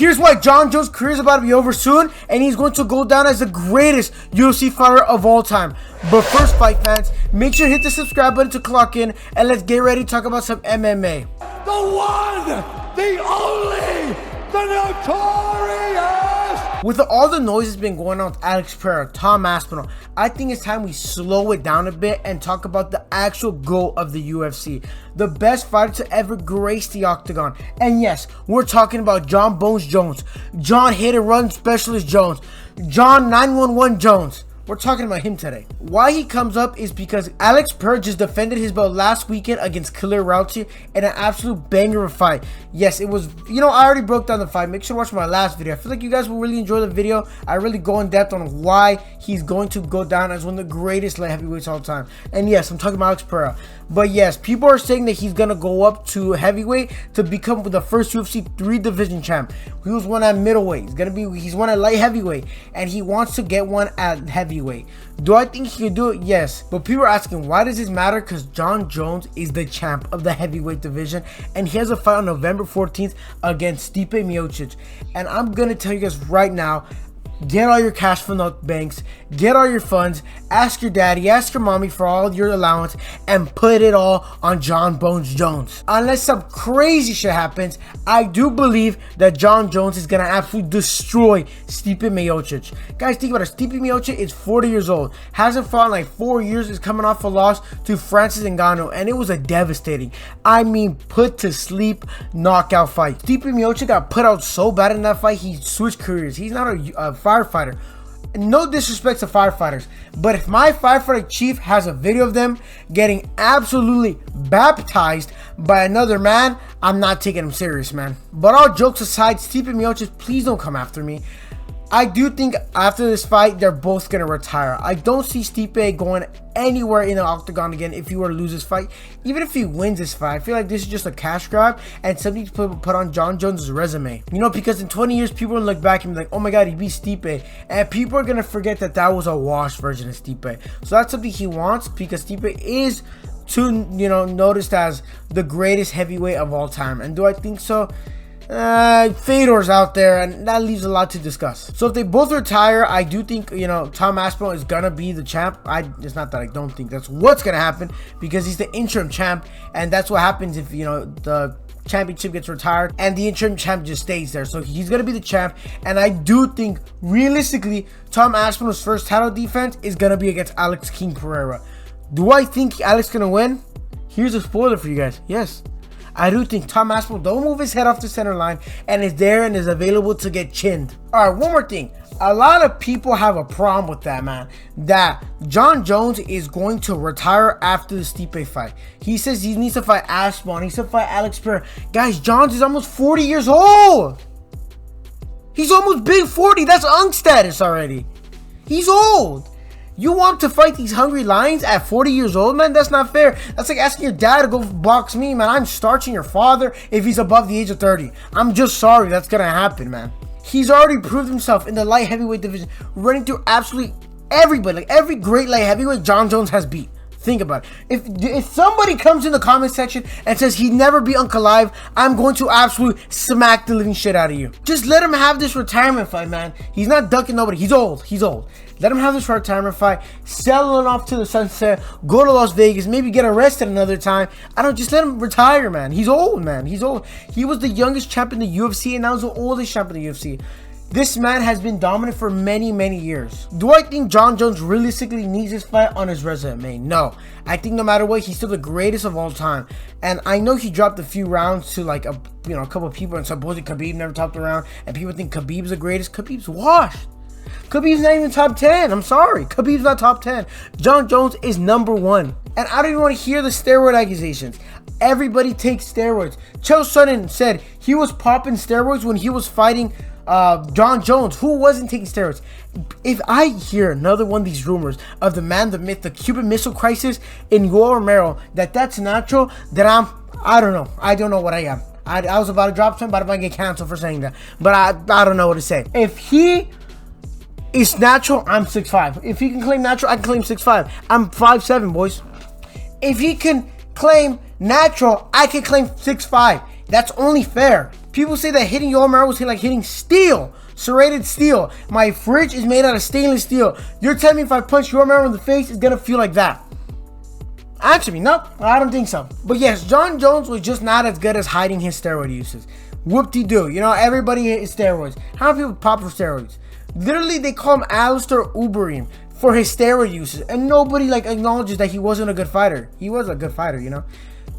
Here's why Jon Jones' career is about to be over soon, and he's going to go down as the greatest UFC fighter of all time. But first, fight fans, make sure to hit the subscribe button to clock in, and let's get ready to talk about some MMA. The one, the only, the notorious! With all the noise that's been going on with Alex Pereira, Tom Aspinall, I think it's time we slow it down a bit and talk about the actual goal of the UFC. The best fighter to ever grace the octagon. And yes, we're talking about Jon Bones Jones. Jon Hit and Run Specialist Jones. Jon 911 Jones. We're talking about him today. Why he comes up is because Alex Pereira just defended his belt last weekend against Killer Rousey in an absolute banger of a fight. Yes, it was, I already broke down the fight. Make sure to watch my last video. I feel like you guys will really enjoy the video. I really go in depth on why he's going to go down as one of the greatest light heavyweights of all time. And yes, I'm talking about Alex Pereira. But yes, people are saying that he's going to go up to heavyweight to become the first UFC 3 division champ. He was one at middleweight. He's one at light heavyweight. And he wants to get one at heavyweight. Do I think he can do it? Yes. But people are asking, why does this matter? Because Jon Jones is the champ of the heavyweight division. And he has a fight on November 14th against Stipe Miocic. And I'm going to tell you guys right now, get all your cash from the banks, get all your funds, ask your daddy, ask your mommy for all your allowance, and put it all on Jon Bones Jones. Unless some crazy shit happens, I do believe that Jon Jones is going to absolutely destroy Stipe Miocic. Guys, think about it. Stipe Miocic is 40 years old, hasn't fought in like 4 years, is coming off a loss to Francis Ngannou, and it was a devastating, put to sleep knockout fight. Stipe Miocic got put out so bad in that fight, he switched careers. He's not a firefighter. No disrespect to firefighters, but if my firefighter chief has a video of them getting absolutely baptized by another man, I'm not taking him serious, man. But all jokes aside, Stipe Miocic, please don't come after me. I do think after this fight, they're both going to retire. I don't see Stipe going anywhere in the octagon again if he were to lose this fight. Even if he wins this fight, I feel like this is just a cash grab and something to put on Jon Jones' resume. Because in 20 years, people will look back and be like, oh my God, he beat Stipe. And people are going to forget that that was a washed version of Stipe. So that's something he wants because Stipe is noticed as the greatest heavyweight of all time. And do I think so? Fedor's out there, and that leaves a lot to discuss. So if they both retire, I do think Tom Aspinall is gonna be the champ. It's not that I don't think, that's what's gonna happen, because he's the interim champ, and that's what happens if the championship gets retired and the interim champ just stays there. So he's gonna be the champ, and I do think realistically Tom Aspinall's first title defense is gonna be against Alex King Pereira. Do I think Alex is gonna win? Here's a spoiler for you guys. Yes, I do think Tom Aspinall don't move his head off the center line and is there and is available to get chinned. All right, one more thing. A lot of people have a problem with that, man. That Jon Jones is going to retire after the Stipe fight. He says he needs to fight Aspinall. He needs to fight Alex Pereira. Guys, Jones is almost 40 years old. He's almost big 40. That's Unk status already. He's old. You want to fight these hungry lions at 40 years old, man? That's not fair. That's like asking your dad to go box me, man. I'm starching your father if he's above the age of 30. I'm just sorry that's going to happen, man. He's already proved himself in the light heavyweight division, running through absolutely everybody. Like every great light heavyweight Jon Jones has beat. Think about it. If somebody comes in the comment section and says he'd never be Uncle Alive, I'm going to absolutely smack the living shit out of you. Just let him have this retirement fight, man. He's not ducking nobody. He's old. He's old. Let him have this retirement fight. Sell it off to the sunset. Go to Las Vegas. Maybe get arrested another time. Just let him retire, man. He's old, man. He's old. He was the youngest champ in the UFC, and now he's the oldest champ in the UFC. This man has been dominant for many, many years. Do I think Jon Jones realistically needs this fight on his resume? No. I think no matter what, he's still the greatest of all time. And I know he dropped a few rounds to like a couple of people, and supposedly Khabib never topped a round, and people think Khabib's the greatest. Khabib's washed. Khabib's not even top 10. I'm sorry. Khabib's not top 10. Jon Jones is number 1. And I don't even want to hear the steroid accusations. Everybody takes steroids. Chael Sonnen said he was popping steroids when he was fighting Jon Jones, who wasn't taking steroids. If I hear another one of these rumors of the man, the myth, the Cuban Missile Crisis in Yoel Romero, that's natural, then I don't know. I don't know what I am. I was about to drop something, but I might get canceled for saying that. But I don't know what to say. If he is natural, I'm 6'5". If he can claim natural, I can claim 6'5". I'm 5'7", boys. If he can claim natural, I can claim 6'5". That's only fair. People say that hitting Yoel Romero was like hitting steel, serrated steel. My fridge is made out of stainless steel. You're telling me if I punch Yoel Romero in the face, it's gonna feel like that? Actually, no, I don't think so. But yes, Jon Jones was just not as good as hiding his steroid uses. Whoop-de-doo. You know, everybody hates steroids. How many people pop for steroids? Literally, they call him Alistair Overeem for his steroid uses. And nobody, like, acknowledges that he wasn't a good fighter. He was a good fighter, you know?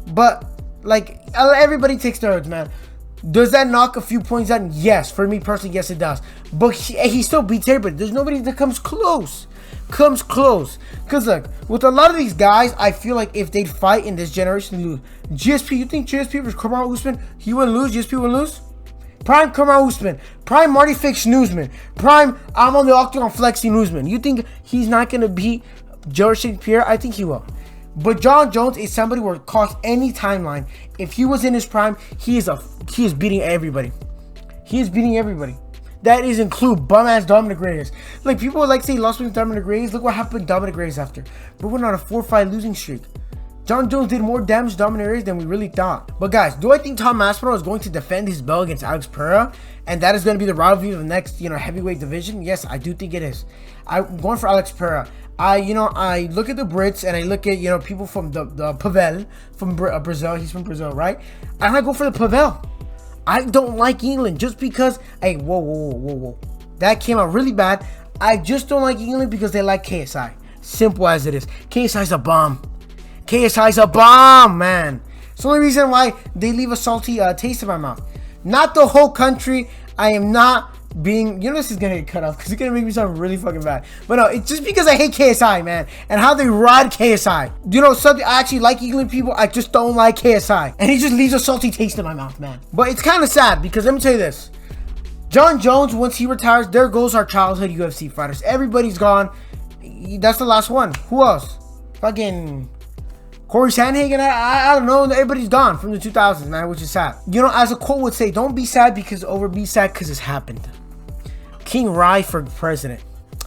But, like, everybody takes steroids, man. Does that knock a few points out? Yes. For me personally, yes, it does. But he still beats everybody. There's nobody that comes close. Because look, with a lot of these guys, I feel like if they'd fight in this generation, they lose. GSP, you think GSP versus Kamaru Usman, he wouldn't lose? GSP wouldn't lose? Prime Kamaru Usman, prime Marty Fix Newsman, prime I'm on the octagon flexing Newsman. You think he's not going to beat George St. Pierre? I think he will. But Jon Jones is somebody who will cross any timeline. If he was in his prime, he is beating everybody. He is beating everybody. That is include bum-ass Dominic Reyes. Like, people would like to say he lost with Dominic Reyes. Look what happened to Dominic Reyes after. But we're on a 4-fight losing streak. Jon Jones did more damage to Dominic Reyes than we really thought. But guys, do I think Tom Aspinall is going to defend his belt against Alex Pereira? And that is going to be the rivalry of the next, heavyweight division? Yes, I do think it is. I'm going for Alex Pereira. I look at the Brits and I look at, people from the Pavel from Brazil. He's from Brazil, right? And I go for the Pavel. I don't like England just because, hey, whoa. That came out really bad. I just don't like England because they like KSI. Simple as it is. KSI's a bomb. KSI's a bomb, man. It's the only reason why they leave a salty taste in my mouth. Not the whole country. I am not being, this is gonna get cut off because it's gonna make me sound really fucking bad. But no, it's just because I hate KSI, man, and how they ride KSI. Something, I actually like England people, I just don't like KSI, and he just leaves a salty taste in my mouth, man. But it's kind of sad because let me tell you this: Jon Jones, once he retires, there goes our childhood UFC fighters. Everybody's gone. That's the last one. Who else? Fucking Corey Sandhagen, I don't know. Everybody's gone from the 2000s, man, which is sad. As a quote would say, don't be sad because over, be sad because it's happened. King Rye for president,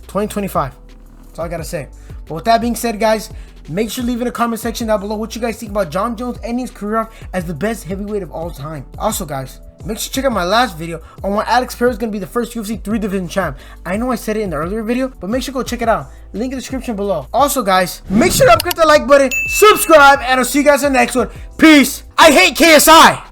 2025. That's all I gotta say. But with that being said, guys, make sure to leave in the comment section down below what you guys think about Jon Jones ending his career off as the best heavyweight of all time. Also, guys, make sure to check out my last video on why Alex Pereira is going to be the first UFC 3-division champ. I know I said it in the earlier video, but make sure to go check it out. Link in the description below. Also, guys, make sure to upgrade the like button, subscribe, and I'll see you guys in the next one. Peace. I hate KSI.